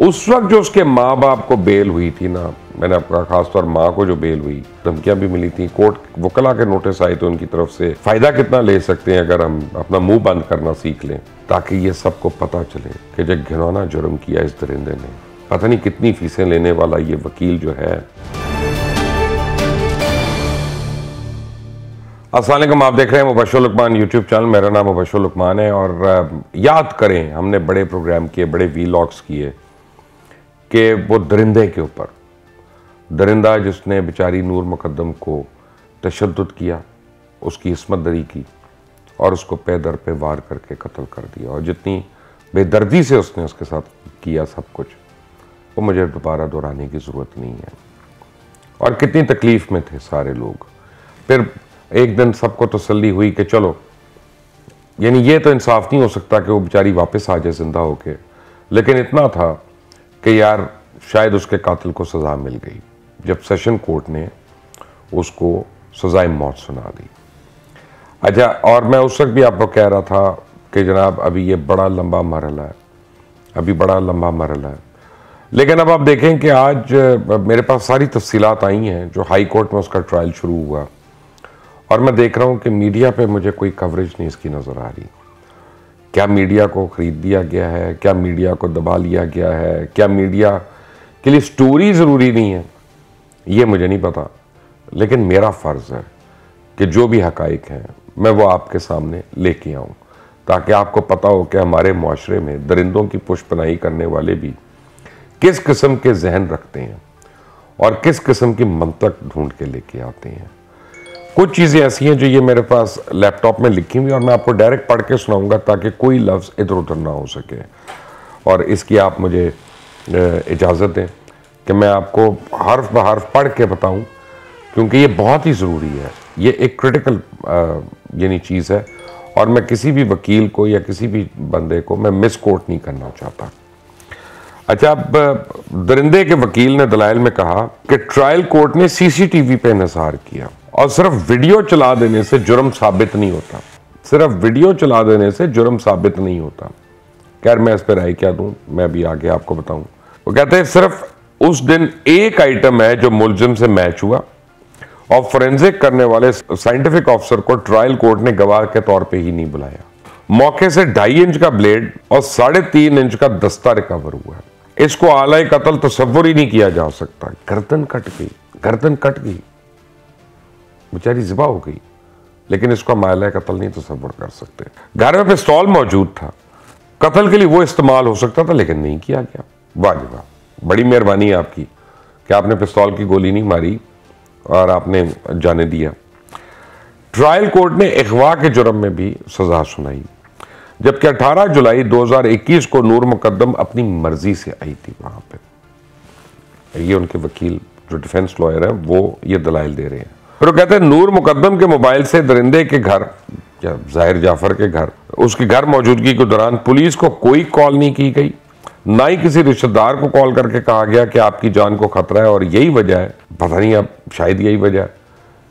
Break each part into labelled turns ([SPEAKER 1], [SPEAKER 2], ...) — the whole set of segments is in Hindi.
[SPEAKER 1] उस वक्त जो उसके माँ बाप को बेल हुई थी ना, मैंने आपका खासतौर माँ को जो बेल हुई, धमकियां भी मिली थी, कोर्ट वकला के नोटिस आए थे उनकी तरफ से, फायदा कितना ले सकते हैं अगर हम अपना मुंह बंद करना सीख लें, ताकि ये सबको पता चले कि जो घिनौना जुर्म किया इस दरिंदे ने। पता नहीं कितनी फीसें लेने वाला ये वकील जो है। अस्सलाम वालेकुम, आप देख रहे हैं मुबश्शिर लुकमान यूट्यूब चैनल। मेरा नाम मुबश्शिर लुकमान है और याद करें हमने बड़े प्रोग्राम किए, बड़े वीलॉग्स किए कि वो दरिंदे के ऊपर, दरिंदा जिसने बेचारी नूर मुकद्दम को तशद्दुद किया, उसकी इस्मत दरी की और उसको पे दर पे वार करके कत्ल कर दिया, और जितनी बेदर्दी से उसने उसके साथ किया सब कुछ, वो मुझे दोबारा दोहराने की ज़रूरत नहीं है। और कितनी तकलीफ़ में थे सारे लोग। फिर एक दिन सबको तसल्ली हुई कि चलो, यानी ये तो इंसाफ नहीं हो सकता कि वो बेचारी वापस आ जाए ज़िंदा होके, लेकिन इतना था कि यार शायद उसके कातिल को सज़ा मिल गई जब सेशन कोर्ट ने उसको सज़ाए मौत सुना दी। अच्छा, और मैं उस वक्त भी आपको कह रहा था कि जनाब अभी ये बड़ा लंबा मरहला है, अभी बड़ा लंबा मरहला है। लेकिन अब आप देखें कि आज मेरे पास सारी तफसीलात आई हैं जो हाई कोर्ट में उसका ट्रायल शुरू हुआ, और मैं देख रहा हूँ कि मीडिया पे मुझे कोई कवरेज नहीं इसकी नज़र आ रही। क्या मीडिया को ख़रीद दिया गया है? क्या मीडिया को दबा लिया गया है? क्या मीडिया के लिए स्टोरी ज़रूरी नहीं है? ये मुझे नहीं पता, लेकिन मेरा फ़र्ज़ है कि जो भी हक़ाइक़ हैं मैं वो आपके सामने लेके आऊँ, ताकि आपको पता हो कि हमारे मुआशरे में दरिंदों की पुष्पनाई करने वाले भी किस किस्म के जहन रखते हैं और किस किस्म की मंतक ढूंढ के लेके आते हैं। कुछ चीज़ें ऐसी हैं जो ये मेरे पास लैपटॉप में लिखी हुई, और मैं आपको डायरेक्ट पढ़ के सुनाऊंगा ताकि कोई लफ्ज़ इधर उधर ना हो सके। और इसकी आप मुझे इजाज़त दें कि मैं आपको हर्फ ब हर्फ पढ़ के बताऊं, क्योंकि ये बहुत ही ज़रूरी है। ये एक क्रिटिकल यानी चीज़ है, और मैं किसी भी वकील को या किसी भी बंदे को मैं मिस कोट नहीं करना चाहता। अच्छा, अब दरिंदे के वकील ने दलाइल में कहा कि ट्रायल कोर्ट ने सीसीटीवी पे इंहिसार किया, और सिर्फ वीडियो चला देने से जुर्म साबित नहीं होता। सिर्फ वीडियो चला देने से जुर्म साबित नहीं होता। खैर, मैं इस पर राय क्या दूं, मैं अभी आगे आपको बताऊं। वो कहते हैं सिर्फ उस दिन एक आइटम है जो मुलजिम से मैच हुआ, और फोरेंसिक करने वाले साइंटिफिक ऑफिसर को ट्रायल कोर्ट ने गवाह के तौर पर ही नहीं बुलाया। मौके से 2.5 इंच का ब्लेड और 3.5 इंच का दस्ता रिकवर हुआ है। इसको आला कत्ल तसव्वुर ही नहीं किया जा सकता। गर्दन कट गई, गर्दन कट गई, बेचारी ज़िबा हो गई, लेकिन इसको हम आला कत्ल नहीं तसव्वुर कर सकते। घर में पिस्तौल मौजूद था, कत्ल के लिए वो इस्तेमाल हो सकता था, लेकिन नहीं किया गया। वाह जी वाह, बड़ी मेहरबानी है आपकी कि आपने पिस्तौल की गोली नहीं मारी और आपने जाने दिया। ट्रायल कोर्ट ने अगवा के जुर्म में भी सजा सुनाई, जबकि 18 जुलाई 2021 को नूर मुकद्दम अपनी मर्जी से आई थी वहां पे। ये उनके वकील जो डिफेंस लॉयर है वो ये दलाइल दे रहे हैं। फिर वो कहते हैं नूर मुकद्दम के मोबाइल से दरिंदे के घर, ज़ाहिर जाफर के घर, उसके घर मौजूदगी के दौरान पुलिस को कोई कॉल नहीं की गई, ना ही किसी रिश्तेदार को कॉल करके कहा गया कि आपकी जान को खतरा है। और यही वजह है, पता नहीं, अब शायद यही वजह है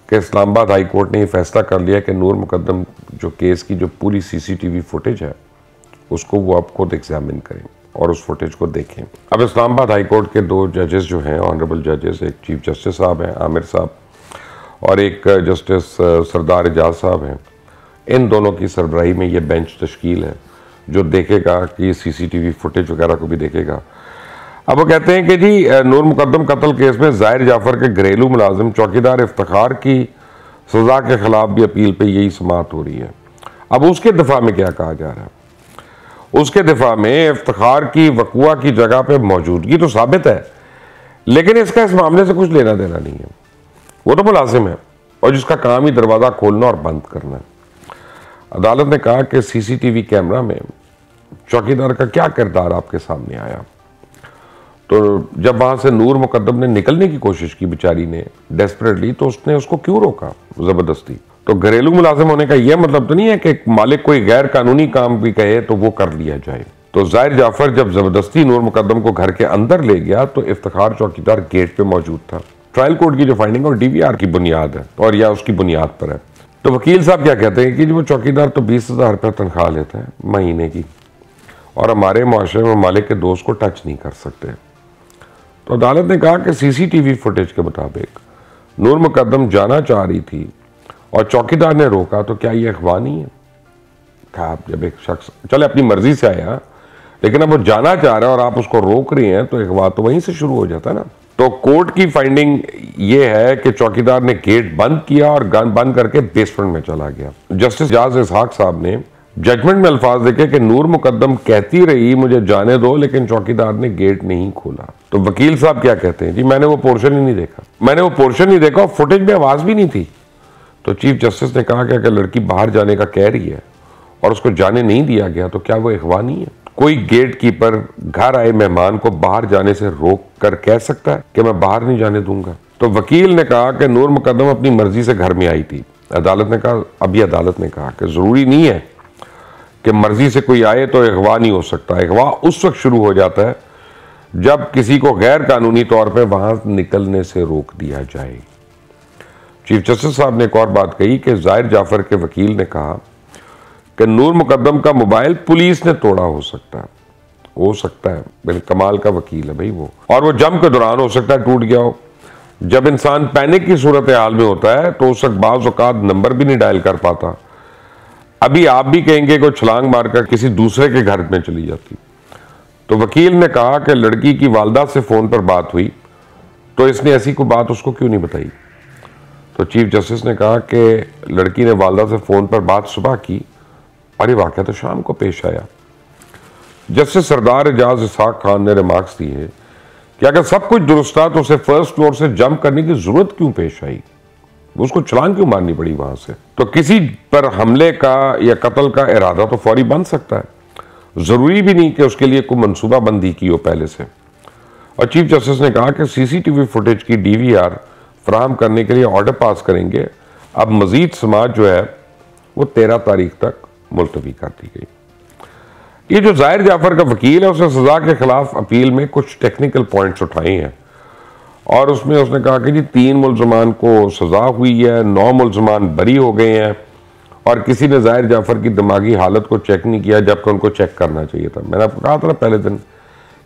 [SPEAKER 1] कि इस्लामाबाद हाई कोर्ट ने यह फैसला कर लिया कि नूर मुकद्दम जो केस की जो पूरी सीसीटीवी फुटेज है उसको वो आप खुद एग्जामिन करें और उस फुटेज को देखें। अब इस्लामाबाद हाई कोर्ट के 2 जजेस जो हैं, ऑनरेबल जजेस, एक चीफ जस्टिस साहब हैं आमिर साहब और एक जस्टिस सरदार एजाज साहब हैं, इन दोनों की सरबराही में ये बेंच तश्कील है जो देखेगा कि सीसीटीवी फुटेज वगैरह को भी देखेगा। अब वो कहते हैं कि जी नूर मुकद्दम कत्ल केस में ज़ाहिर जाफर के घरेलू मुलाजिम चौकीदार इफ्तिखार की सज़ा के खिलाफ भी अपील पे यही समाअत हो रही है। अब उसके दिफा में क्या कहा जा रहा है? उसके दिफा में इफ्तिखार की वक़ुआ की जगह पे मौजूदगी तो साबित है, लेकिन इसका इस मामले से कुछ लेना देना नहीं है। वो तो मुलाजिम है और जिसका काम ही दरवाज़ा खोलना और बंद करना है। अदालत ने कहा कि सीसीटीवी कैमरा में चौकीदार का क्या किरदार आपके सामने आया। तो जब वहां से नूर मुकद्दम ने निकलने की कोशिश की बेचारी ने डेस्परेटली, तो उसने उसको क्यों रोका जबरदस्ती? तो घरेलू मुलाजिम होने का यह मतलब तो नहीं है कि मालिक कोई गैर कानूनी काम भी कहे तो वो कर लिया जाए। तो ज़ाहिर जाफर जब जबरदस्ती नूर मुकद्दम को घर के अंदर ले गया तो इफ्तिखार चौकीदार गेट पे मौजूद था। ट्रायल कोर्ट की जो फाइंडिंग और डीवीआर की बुनियाद है और या उसकी बुनियाद पर है। तो वकील साहब क्या कहते हैं कि वो चौकीदार तो 20,000 रुपये तनख्वाह लेता है महीने की, और हमारे मुआशरे में मालिक के दोस्त को टच नहीं कर सकते। तो अदालत ने कहा कि सीसीटीवी फुटेज के मुताबिक नूर मुकद्दम जाना चाह रही थी और चौकीदार ने रोका, तो क्या ये अगवा नहीं है? था जब एक शख्स चले अपनी मर्जी से आया, लेकिन अब वो जाना चाह रहा है और आप उसको रोक रही हैं, तो अगवा तो वहीं से शुरू हो जाता है ना। तो कोर्ट की फाइंडिंग ये है कि चौकीदार ने गेट बंद किया और गन बंद करके बेसमेंट में चला गया। जस्टिस इजाज इसहाक साहब ने जजमेंट में अल्फाज लिखे कि नूर मुकद्दम कहती रही मुझे जाने दो, लेकिन चौकीदार ने गेट नहीं खोला। तो वकील साहब क्या कहते हैं, जी मैंने वो पोर्शन ही नहीं देखा, मैंने वो पोर्शन नहीं देखा और फुटेज में आवाज भी नहीं थी। तो चीफ जस्टिस ने कहा कि अगर लड़की बाहर जाने का कह रही है और उसको जाने नहीं दिया गया, तो क्या वो अगवा नहीं है? कोई गेट कीपर घर आए मेहमान को बाहर जाने से रोक कर कह सकता है कि मैं बाहर नहीं जाने दूंगा? तो वकील ने कहा कि नूर मुकद्दम अपनी मर्जी से घर में आई थी। अदालत ने कहा, अभी अदालत ने कहा कि जरूरी नहीं है कि मर्जी से कोई आए तो अगवा नहीं हो सकता। अगवा उस वक्त शुरू हो जाता है जब किसी को गैर कानूनी तौर पर वहां निकलने से रोक दिया जाए। चीफ जस्टिस साहब ने एक और बात कही कि जाहिर जाफर के वकील ने कहा कि नूर मुकद्दम का मोबाइल पुलिस ने तोड़ा हो सकता है। बिन कमाल का वकील है भाई वो, और वो जंग के दौरान हो सकता है टूट गया हो। जब इंसान पैनिक की सूरत हाल में होता है तो उस वक्त बाज़ औक़ात नंबर भी नहीं डायल कर पाता। अभी आप भी कहेंगे कि छलांग मारकर किसी दूसरे के घर में चली जाती। तो वकील ने कहा कि लड़की की वालदा से फोन पर बात हुई, तो इसने ऐसी कोई बात उसको क्यों नहीं बताई? तो चीफ जस्टिस ने कहा कि लड़की ने वालदा से फोन पर बात सुबह की और ये वाक़या तो शाम को पेश आया। जस्टिस सरदार एजाज इसहाक खान ने रिमार्क्स दिए कि अगर सब कुछ दुरुस्त था तो उसे फर्स्ट फ्लोर से जंप करने की जरूरत क्यों पेश आई, उसको छलांग क्यों मारनी पड़ी वहां से? तो किसी पर हमले का या कत्ल का इरादा तो फौरी बन सकता है, जरूरी भी नहीं कि उसके लिए कोई मनसूबाबंदी की हो पहले से। और चीफ जस्टिस ने कहा कि सीसीटीवी फुटेज की डीवीआर फराहम करने के लिए ऑर्डर पास करेंगे। अब मजीद समाज जो है वो 13 तारीख तक मुलतवी कर दी गई। ये जो जाहिर जाफर का वकील है उसने सजा के खिलाफ अपील में कुछ टेक्निकल पॉइंट्स उठाए हैं और उसमें उसने कहा कि जी 3 मुलजमान को सजा हुई है, 9 मुलजमान बरी हो गए हैं और किसी ने जाहिर जाफर की दिमागी हालत को चेक नहीं किया जबकि उनको चेक करना चाहिए था। मैंने आपको कहा था ना पहले दिन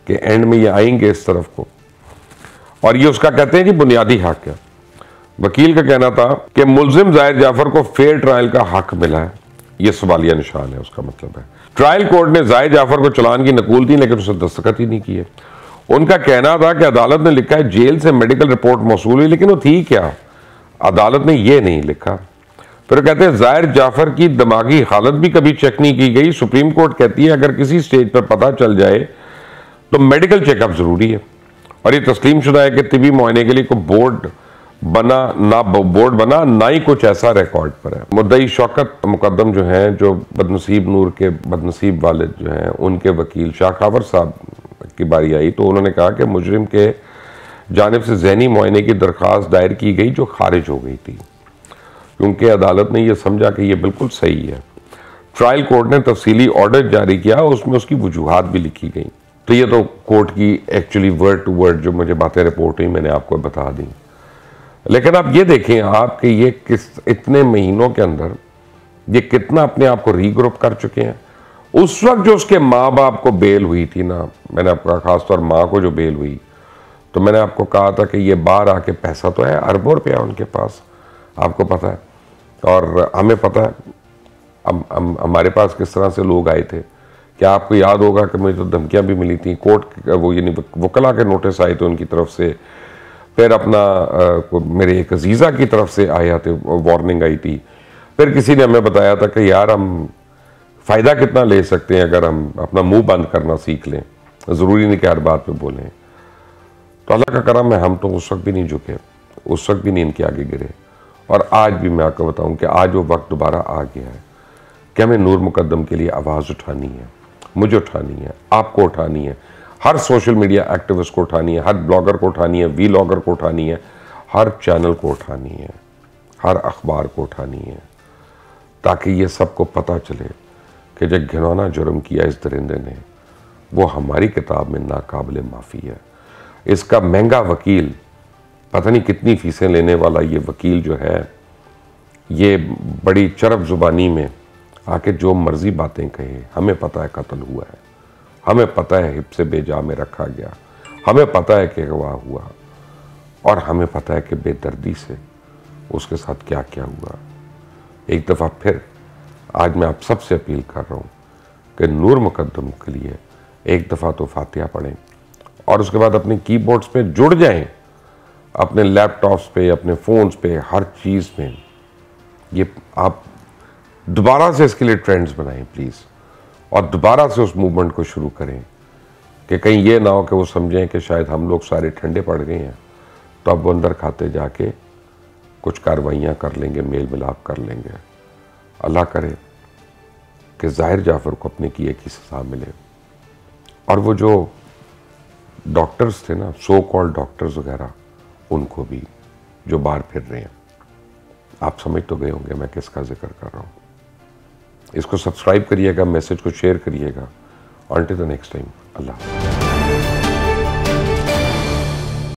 [SPEAKER 1] कि एंड में ये आएंगे इस तरफ को, और ये उसका कहते हैं जी बुनियादी हक है। वकील का कहना था कि मुलजिम जाहिर जाफर को फेयर ट्रायल का हक मिला है, ये सवालिया निशान है, उसका मतलब है ट्रायल कोर्ट ने जाहिर जाफर को चलान की नकूल दी लेकिन उसे दस्तखत ही नहीं किए। उनका कहना था कि अदालत ने लिखा है जेल से मेडिकल रिपोर्ट मौसूल हुई, लेकिन वो थी क्या? अदालत ने ये नहीं लिखा। फिर कहते हैं जाहिर जाफर की दिमागी हालत भी कभी चेक नहीं की गई। सुप्रीम कोर्ट कहती है अगर किसी स्टेज पर पता चल जाए तो मेडिकल चेकअप जरूरी है, और ये तस्लीम शुदा है कि तिबी मुआयने के लिए कोई बोर्ड बना ना ही कुछ ऐसा रिकॉर्ड पर है। मुद्दई शौकत मुकद्दम जो हैं, जो बदनसीब नूर के बदनसीब वालिद जो हैं, उनके वकील शाह खावर साहब की बारी आई तो उन्होंने कहा कि मुजरिम के जानिब से ज़हनी मुआयने की दरख्वास्त दायर की गई जो खारिज हो गई थी क्योंकि अदालत ने यह समझा कि यह बिल्कुल सही है। ट्रायल कोर्ट ने तफसीली ऑर्डर जारी किया, उसमें उसकी वजूहात भी लिखी गई। तो ये तो कोर्ट की एक्चुअली वर्ड टू वर्ड जो मुझे बातें रिपोर्ट हुई मैंने आपको बता दी। लेकिन आप ये देखें आप कि ये किस इतने महीनों के अंदर ये कितना अपने आप को रीग्रुप कर चुके हैं। उस वक्त जो उसके माँ बाप को बेल हुई थी ना, मैंने आपका खासतौर माँ को जो बेल हुई, तो मैंने आपको कहा था कि ये बाहर आके पैसा तो है, अरबों रुपया उनके पास, आपको पता है और हमें पता है हमारे पास किस तरह से लोग आए थे। क्या आपको याद होगा कि मुझे तो धमकियाँ भी मिली थी, कोर्ट वो यानी वकला के नोटिस आए थे उनकी तरफ से, फिर अपना मेरे एक अजीज़ा की तरफ से आया थे, वार्निंग आई थी, फिर किसी ने हमें बताया था कि यार हम फ़ायदा कितना ले सकते हैं अगर हम अपना मुंह बंद करना सीख लें, ज़रूरी नहीं कि हर बात पे बोलें। तो अल्लाह का करम है हम तो उस वक्त भी नहीं झुके, उस वक्त भी नहीं इनके आगे गिरे, और आज भी मैं आपको बताऊं कि आज वो वक्त दोबारा आ गया है कि हमें नूर मुकद्दम के लिए आवाज़ उठानी है, मुझे उठानी है, आपको उठानी है, हर सोशल मीडिया एक्टिविस्ट को उठानी है, हर ब्लॉगर को उठानी है, वीलॉगर को उठानी है, हर चैनल को उठानी है, हर अखबार को उठानी है, ताकि ये सबको पता चले कि जो घिनौना जुर्म किया इस दरिंदे ने वो हमारी किताब में नाकाबिले माफ़ी है। इसका महंगा वकील, पता नहीं कितनी फीसें लेने वाला ये वकील जो है, ये बड़ी चरब ज़ुबानी में आके जो मर्ज़ी बातें कहे, हमें पता है कत्ल हुआ है, हमें पता है हिप्स बेजा में रखा गया, हमें पता है कि अगवा हुआ, और हमें पता है कि बेदर्दी से उसके साथ क्या क्या हुआ। एक दफ़ा फिर आज मैं आप सबसे अपील कर रहा हूँ कि नूर मुकद्दम के लिए एक दफ़ा तो फातिहा पढ़ें और उसके बाद अपने कीबोर्ड्स पे जुड़ जाएं, अपने लैपटॉप्स पे, अपने फ़ोन्स पे, हर चीज़ में ये आप दोबारा से इसके लिए ट्रेंड्स बनाएं प्लीज़, और दोबारा से उस मूवमेंट को शुरू करें कि कहीं ये ना हो कि वो समझें कि शायद हम लोग सारे ठंडे पड़ गए हैं, तो अब वो अंदर खाते जाके कुछ कार्रवाइयाँ कर लेंगे, मेल मिलाप कर लेंगे। अल्लाह करे कि ज़ाहिर जाफ़र को अपने किए की सज़ा मिले, और वो जो डॉक्टर्स थे ना, सो कॉल्ड डॉक्टर्स वगैरह, उनको भी जो बाहर फिर रहे हैं। आप समझ तो गए होंगे मैं किसका जिक्र कर रहा हूँ। इसको सब्सक्राइब करिएगा, मैसेज को शेयर करिएगा। Until the next time, Allah.